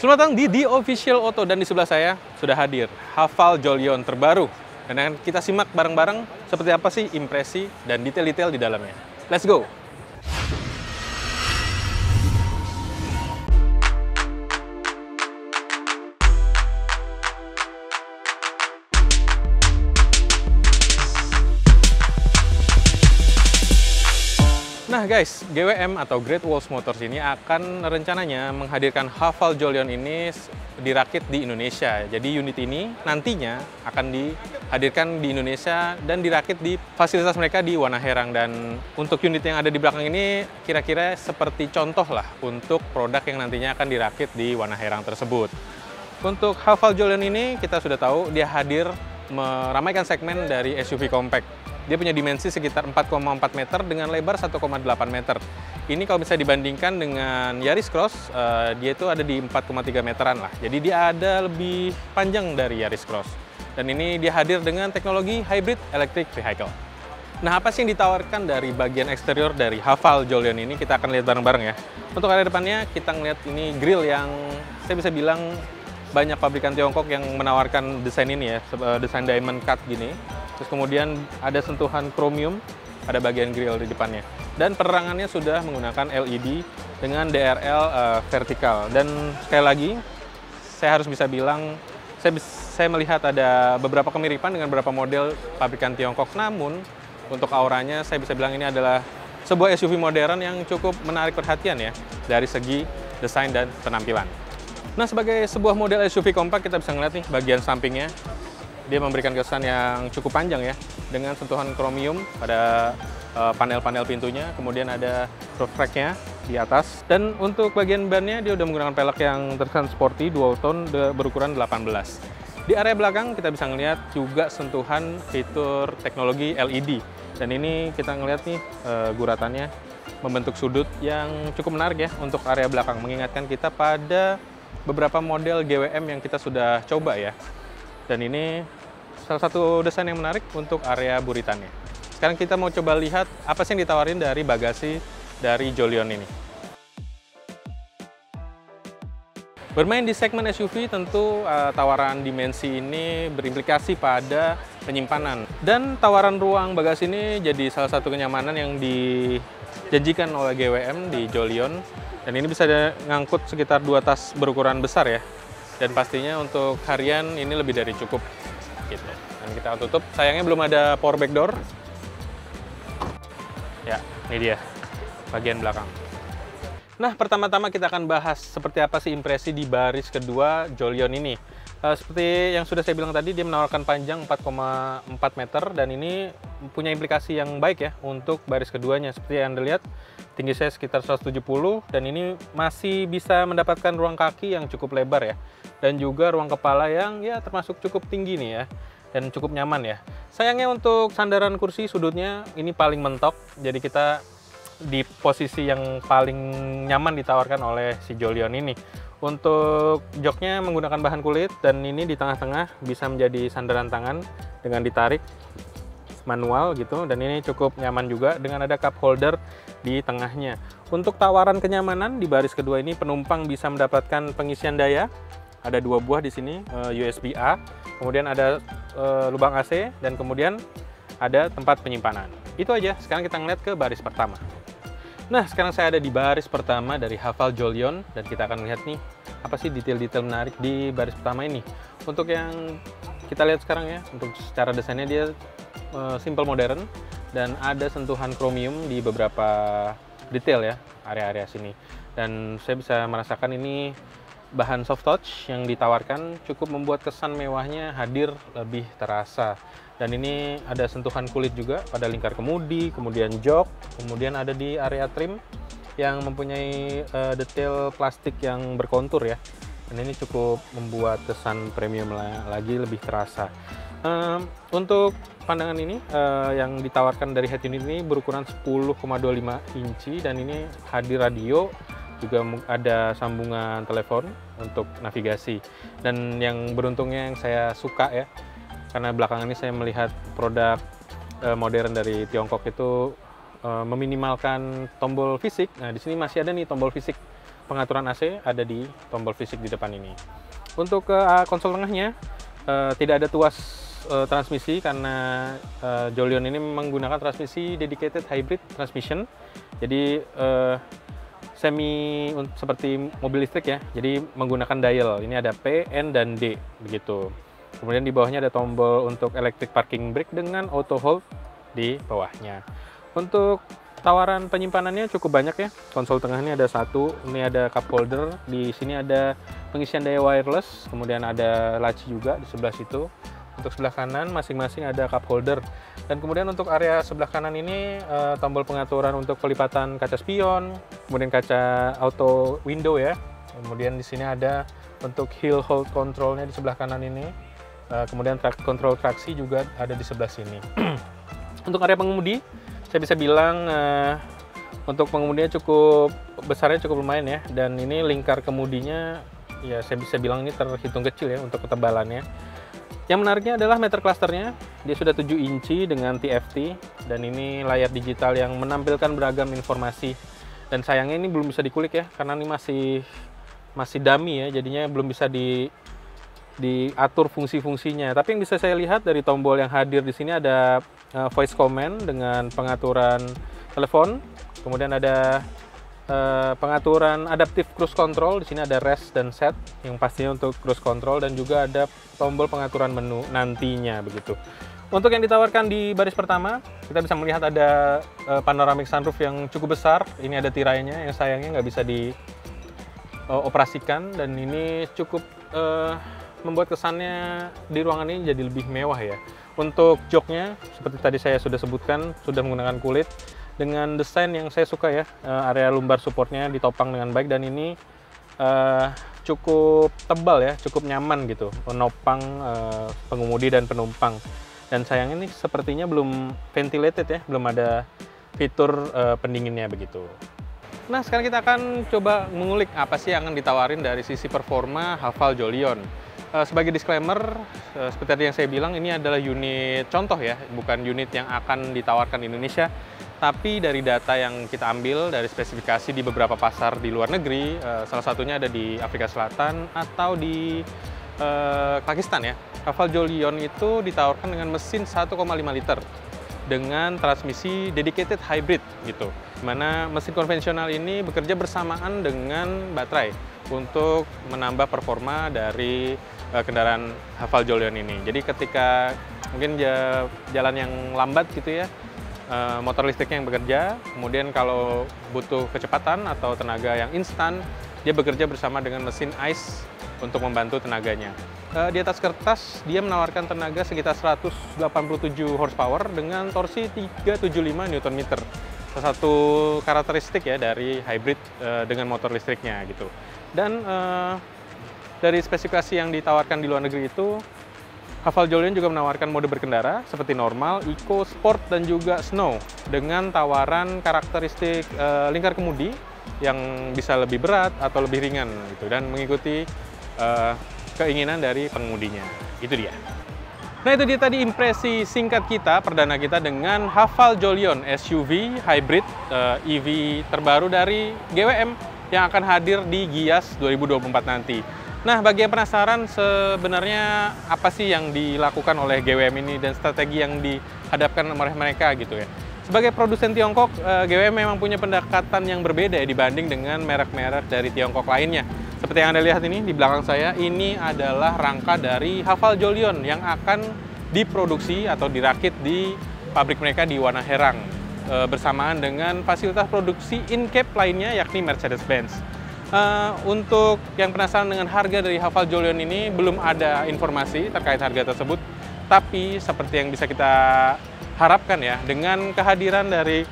Selamat datang di The Official Auto, dan di sebelah saya sudah hadir Haval Jolion terbaru. Dan akan kita simak bareng-bareng seperti apa sih impresi dan detail-detail di dalamnya. Let's go! Nah guys, GWM atau Great Wall Motors ini akan rencananya menghadirkan Haval Jolion ini dirakit di Indonesia. Jadi unit ini nantinya akan dihadirkan di Indonesia dan dirakit di fasilitas mereka di Wana Herang. Dan untuk unit yang ada di belakang ini kira-kira seperti contoh lah untuk produk yang nantinya akan dirakit di Wana Herang tersebut. Untuk Haval Jolion ini kita sudah tahu dia hadir meramaikan segmen dari SUV compact. Dia punya dimensi sekitar 4,4 meter dengan lebar 1,8 meter. Ini kalau bisa dibandingkan dengan Yaris Cross, dia itu ada di 4,3 meteran lah. Jadi dia ada lebih panjang dari Yaris Cross. Dan ini dia hadir dengan teknologi hybrid electric vehicle. Nah, apa sih yang ditawarkan dari bagian eksterior dari Haval Jolion ini? Kita akan lihat bareng-bareng ya. Untuk area depannya, kita ngeliat ini grill yang saya bisa bilang banyak pabrikan Tiongkok yang menawarkan desain ini ya, desain diamond cut gini. Terus kemudian ada sentuhan chromium pada bagian grill di depannya. Dan penerangannya sudah menggunakan LED dengan DRL vertikal. Dan sekali lagi, saya harus bisa bilang, saya melihat ada beberapa kemiripan dengan beberapa model pabrikan Tiongkok. Namun, untuk auranya saya bisa bilang ini adalah sebuah SUV modern yang cukup menarik perhatian ya, dari segi desain dan penampilan. Nah, sebagai sebuah model SUV kompak, kita bisa ngeliat nih bagian sampingnya. Dia memberikan kesan yang cukup panjang ya, dengan sentuhan chromium pada panel-panel pintunya, kemudian ada roof rack-nya di atas. Dan untuk bagian bannya, dia udah menggunakan pelek yang terkesan sporty, dual tone, berukuran 18. Di area belakang, kita bisa ngeliat juga sentuhan fitur teknologi LED. Dan ini kita ngeliat nih, guratannya membentuk sudut yang cukup menarik ya, untuk area belakang. Mengingatkan kita pada beberapa model GWM yang kita sudah coba ya. Dan ini salah satu desain yang menarik untuk area buritannya. Sekarang kita mau coba lihat apa sih yang ditawarin dari bagasi dari Jolion ini. Bermain di segmen SUV tentu tawaran dimensi ini berimplikasi pada penyimpanan. Dan tawaran ruang bagasi ini jadi salah satu kenyamanan yang dijanjikan oleh GWM di Jolion. Dan ini bisa ngangkut sekitar 2 tas berukuran besar ya. Dan pastinya untuk harian ini lebih dari cukup gitu. Dan kita tutup, sayangnya belum ada power back door. Ya, ini dia bagian belakang. Nah, pertama-tama kita akan bahas seperti apa sih impresi di baris kedua Jolion ini. Seperti yang sudah saya bilang tadi, dia menawarkan panjang 4,4 meter dan ini punya implikasi yang baik ya untuk baris keduanya. Seperti yang Anda lihat, tinggi saya sekitar 170 dan ini masih bisa mendapatkan ruang kaki yang cukup lebar ya. Dan juga ruang kepala yang ya termasuk cukup tinggi nih ya. Dan cukup nyaman ya. Sayangnya untuk sandaran kursi sudutnya ini paling mentok. Jadi kita di posisi yang paling nyaman ditawarkan oleh si Jolion ini. Untuk joknya menggunakan bahan kulit dan ini di tengah-tengah bisa menjadi sandaran tangan dengan ditarik manual gitu, dan ini cukup nyaman juga dengan ada cup holder di tengahnya. Untuk tawaran kenyamanan di baris kedua ini penumpang bisa mendapatkan pengisian daya, ada 2 buah di sini, USB-A, kemudian ada lubang AC dan kemudian ada tempat penyimpanan. Itu aja. Sekarang kita ngeliat ke baris pertama. Nah, sekarang saya ada di baris pertama dari Haval Jolion dan kita akan lihat nih apa sih detail-detail menarik di baris pertama ini. Untuk yang kita lihat sekarang ya, untuk secara desainnya dia simple modern dan ada sentuhan chromium di beberapa detail ya, area-area sini. Dan saya bisa merasakan ini bahan soft touch yang ditawarkan cukup membuat kesan mewahnya hadir lebih terasa. Dan ini ada sentuhan kulit juga pada lingkar kemudi, kemudian jok, kemudian ada di area trim yang mempunyai detail plastik yang berkontur ya. Dan ini cukup membuat kesan premium lagi lebih terasa. Untuk pandangan ini yang ditawarkan dari head unit ini berukuran 10,25 inci dan ini hadir radio, juga ada sambungan telepon untuk navigasi. Dan yang beruntungnya yang saya suka ya, karena belakangan ini saya melihat produk modern dari Tiongkok itu meminimalkan tombol fisik. Nah, di sini masih ada nih tombol fisik pengaturan AC ada di tombol fisik di depan ini. Untuk konsol tengahnya tidak ada tuas transmisi karena Jolion ini menggunakan transmisi dedicated hybrid transmission. Jadi semi seperti mobil listrik ya. Jadi menggunakan dial. Ini ada P, N, dan D begitu. Kemudian di bawahnya ada tombol untuk electric parking brake dengan auto hold di bawahnya. Untuk tawaran penyimpanannya cukup banyak ya. Konsol tengah ini ada satu, ini ada cup holder, di sini ada pengisian daya wireless, kemudian ada laci juga di sebelah situ. Untuk sebelah kanan masing-masing ada cup holder. Dan kemudian untuk area sebelah kanan ini tombol pengaturan untuk pelipatan kaca spion, kemudian kaca auto window ya. Kemudian di sini ada untuk hill hold controlnya di sebelah kanan ini. Kemudian control traksi juga ada di sebelah sini. Untuk area pengemudi, saya bisa bilang untuk pengemudinya besarnya cukup lumayan ya, dan ini lingkar kemudinya ya saya bisa bilang ini terhitung kecil ya untuk ketebalannya. Yang menariknya adalah meter clusternya, dia sudah 7 inci dengan TFT, dan ini layar digital yang menampilkan beragam informasi. Dan sayangnya ini belum bisa dikulik ya, karena ini masih dummy ya, jadinya belum bisa diatur fungsi-fungsinya. Tapi yang bisa saya lihat dari tombol yang hadir di sini ada voice command dengan pengaturan telepon, kemudian ada pengaturan adaptive cruise control. Di sini ada rest dan set yang pastinya untuk cruise control, dan juga ada tombol pengaturan menu nantinya begitu. Untuk yang ditawarkan di baris pertama, kita bisa melihat ada panoramic sunroof yang cukup besar. Ini ada tirainya yang sayangnya nggak bisa dioperasikan, dan ini cukup membuat kesannya di ruangan ini jadi lebih mewah ya. Untuk joknya, seperti tadi saya sudah sebutkan, sudah menggunakan kulit dengan desain yang saya suka ya. Area lumbar supportnya ditopang dengan baik, dan ini cukup tebal ya, cukup nyaman gitu menopang pengemudi dan penumpang. Dan sayang ini sepertinya belum ventilated ya, belum ada fitur pendinginnya begitu. Nah, sekarang kita akan coba mengulik apa sih yang akan ditawarin dari sisi performa Haval Jolion. Sebagai disclaimer, seperti yang saya bilang, ini adalah unit contoh ya, bukan unit yang akan ditawarkan di Indonesia. Tapi dari data yang kita ambil, dari spesifikasi di beberapa pasar di luar negeri, salah satunya ada di Afrika Selatan atau di Pakistan ya. Haval Jolion itu ditawarkan dengan mesin 1,5 liter dengan transmisi dedicated hybrid gitu. Dimana mesin konvensional ini bekerja bersamaan dengan baterai untuk menambah performa dari kendaraan Haval Jolion ini. Jadi ketika mungkin jalan yang lambat gitu ya, motor listriknya yang bekerja, kemudian kalau butuh kecepatan atau tenaga yang instan, dia bekerja bersama dengan mesin ICE untuk membantu tenaganya. Di atas kertas, dia menawarkan tenaga sekitar 187 horsepower dengan torsi 375 Nm. Salah satu karakteristik ya dari hybrid dengan motor listriknya gitu. Dan dari spesifikasi yang ditawarkan di luar negeri itu, Haval Jolion juga menawarkan mode berkendara seperti normal, eco, sport, dan juga snow dengan tawaran karakteristik lingkar kemudi yang bisa lebih berat atau lebih ringan gitu, dan mengikuti keinginan dari pengemudinya. Itu dia. Nah, itu dia tadi impresi singkat kita, perdana kita dengan Haval Jolion SUV hybrid EV terbaru dari GWM yang akan hadir di Gias 2024 nanti. Nah, bagi yang penasaran sebenarnya apa sih yang dilakukan oleh GWM ini dan strategi yang dihadapkan oleh mereka gitu ya. Sebagai produsen Tiongkok, GWM memang punya pendekatan yang berbeda ya dibanding dengan merek-merek dari Tiongkok lainnya. Seperti yang Anda lihat ini di belakang saya, ini adalah rangka dari Haval Jolion yang akan diproduksi atau dirakit di pabrik mereka di Wana Herang bersamaan dengan fasilitas produksi in-cab lainnya yakni Mercedes-Benz. Untuk yang penasaran dengan harga dari Haval Jolion ini, belum ada informasi terkait harga tersebut, tapi seperti yang bisa kita harapkan ya, dengan kehadiran dari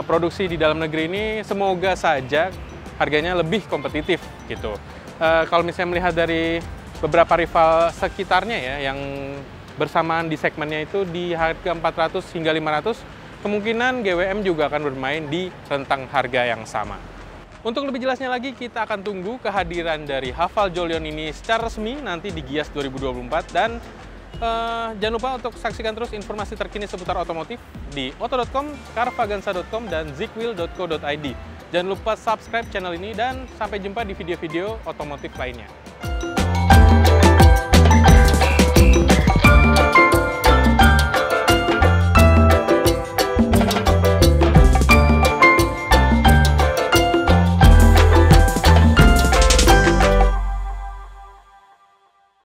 produksi di dalam negeri ini, semoga saja harganya lebih kompetitif gitu. Kalau misalnya melihat dari beberapa rival sekitarnya ya, yang bersamaan di segmennya itu di harga 400 hingga 500, kemungkinan GWM juga akan bermain di rentang harga yang sama. Untuk lebih jelasnya lagi, kita akan tunggu kehadiran dari Haval Jolion ini secara resmi nanti di Gias 2024, dan jangan lupa untuk saksikan terus informasi terkini seputar otomotif di auto.com, carvaganza.com, dan zikwil.co.id. Jangan lupa subscribe channel ini dan sampai jumpa di video-video otomotif lainnya.